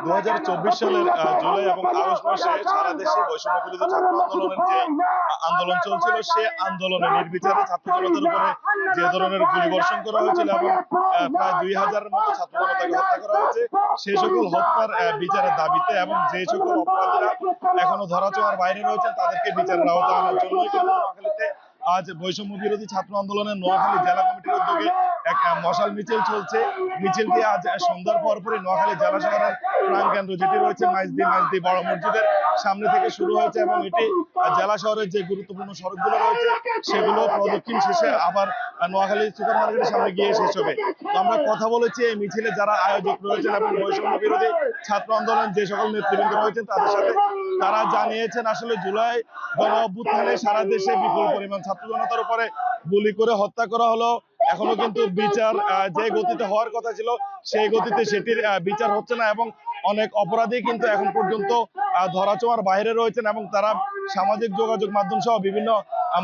2024 সালের জুলাই এবং আগস্ট মাসে সারা দেশে বৈষম্য বিরোধী ছাত্র আন্দোলনের যে আন্দোলন চলছিল, সে আন্দোলনে নির্বিচারে ছাত্র জনতার উপরে যে ধরনের গুলিবর্ষণ করা হয়েছিল এবং প্রায় 2000-এর মতো ছাত্র জনতাকে হত্যা করা হয়েছে, সেই সকল হত্যার বিচারের দাবিতে এবং যে সকল অপরাধীরা এখনো ধরাছোঁয়ার বাইরে রয়েছেন তাদেরকে বিচারের আওতায় আনার জন্য কিন্তু নোয়াখালীতে আজ বৈষম্য বিরোধী ছাত্র আন্দোলনের নোয়াখালী জেলা কমিটির উদ্যোগে এক মশাল মিছিল চলছে। মিছিলটি আজ সন্ধ্যার পরপরই নোয়াখালী জেলা শহরের প্রাণকেন্দ্র যেটি রয়েছে মাইজদি বড় মসজিদের সামনে থেকে শুরু হয়েছে এবং এটি জেলা শহরের যে গুরুত্বপূর্ণ সড়কগুলো রয়েছে সেগুলো প্রদক্ষিণ শেষে আবার নোয়াখালী সুপার মার্কেটের সামনে গিয়ে শেষ হবে। তো আমরা কথা বলেছি এই মিছিলে যারা আয়োজক রয়েছেন এবং বৈষম্য বিরোধী ছাত্র আন্দোলন যে সকল নেতৃবৃন্দ রয়েছেন তাদের সাথে, তারা জানিয়েছেন আসলে জুলাই গণ অভ্যুত্থানে সারা দেশে বিপুল পরিমাণ ছাত্র জনতার উপরে গুলি করে হত্যা করা হলো। এখনো কিন্তু বিচার যে গতিতে হওয়ার কথা ছিল সেই গতিতে সেটির বিচার হচ্ছে না এবং অনেক অপরাধী কিন্তু এখন পর্যন্ত ধরাছোঁয়ার বাইরে রয়েছেন এবং তারা সামাজিক যোগাযোগ মাধ্যম সহ বিভিন্ন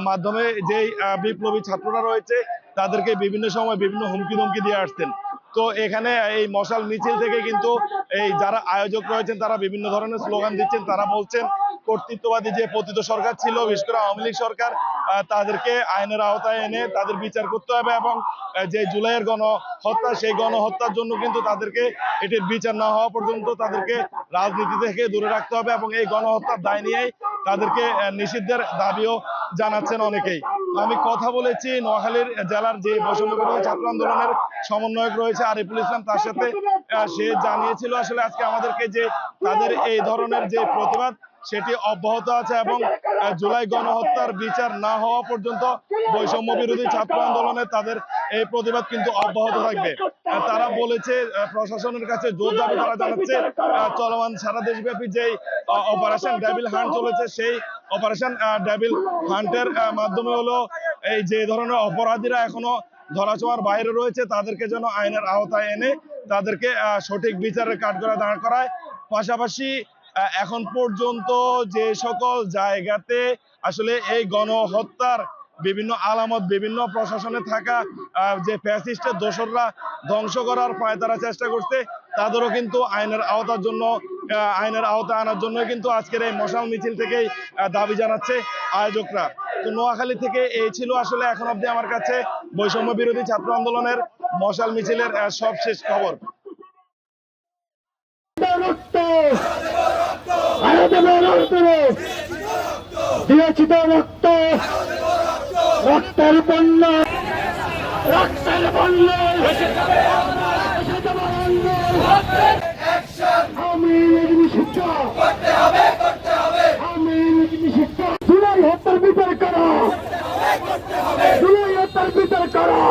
মাধ্যমে যেই বিপ্লবী ছাত্ররা রয়েছে তাদেরকে বিভিন্ন সময় বিভিন্ন হুমকি ধমকি দিয়ে আসছেন। তো এখানে এই মশাল মিছিল থেকে কিন্তু এই যারা আয়োজক রয়েছেন তারা বিভিন্ন ধরনের স্লোগান দিচ্ছেন। তারা বলছেন কর্তৃত্ববাদী যে পতিত সরকার ছিল, বিশেষ করে আওয়ামী লীগ সরকার, তাদেরকে আইনের আওতায় এনে তাদের বিচার করতে হবে এবং যে জুলাইয়ের গণহত্যা সেই গণহত্যার জন্য কিন্তু তাদেরকে এটির বিচার না হওয়া পর্যন্ত তাদেরকে রাজনীতি থেকে দূরে রাখতে হবে এবং এই গণহত্যার দায় নিয়েই তাদেরকে নিষিদ্ধের দাবিও জানাচ্ছেন অনেকেই। আমি কথা বলেছি নোয়াখালীর জেলার যে বৈষম্য বিরোধী ছাত্র আন্দোলনের সমন্বয়ক রয়েছে আরিফুল ইসলাম, তার সাথে সে জানিয়েছিল আসলে আজকে আমাদেরকে যে তাদের এই ধরনের যে প্রতিবাদ সেটি অব্যাহত আছে এবং জুলাই গণহত্যার বিচার না হওয়া পর্যন্ত বৈষম্য বিরোধী ছাত্র আন্দোলনে তাদের এই প্রতিবাদ কিন্তু অব্যাহত থাকবে। তারা বলেছে প্রশাসনের কাছে জোর দাবি তারা জানাচ্ছে চলমান সারা দেশব্যাপী যে অপারেশন ডেভিল হান্ট চলেছে সেই অপারেশন ডেভিল হান্টের মাধ্যমে হলো এই যে ধরনের অপরাধীরা এখনো ধরাছোঁয়ার বাইরে রয়েছে তাদেরকে যেন আইনের আওতায় এনে তাদেরকে সঠিক বিচারের কাঠগড়ায় দাঁড় করায়। পাশাপাশি এখন পর্যন্ত যে সকল জায়গাতে আসলে এই গণহত্যার বিভিন্ন আলামত বিভিন্ন প্রশাসনে থাকা যে ফ্যাসিস্টের দোসররা ধ্বংস করার পায়তারা চেষ্টা করছে তাদেরও কিন্তু আইনের আওতায় আনার জন্য কিন্তু আজকের এই মশাল মিছিল থেকেই দাবি জানাচ্ছে আয়োজকরা। তো নোয়াখালী থেকে এই ছিল আসলে এখন অবধি আমার কাছে বৈষম্য বিরোধী ছাত্র আন্দোলনের মশাল মিছিলের সবশেষ খবর। রক্তের বন্যা রক্তের বন্যা আমি নিষিদ্ধ আমি নিষিদ্ধ জুলাই হত্যার বিচার করো জুলাই হত্যার বিচার করো।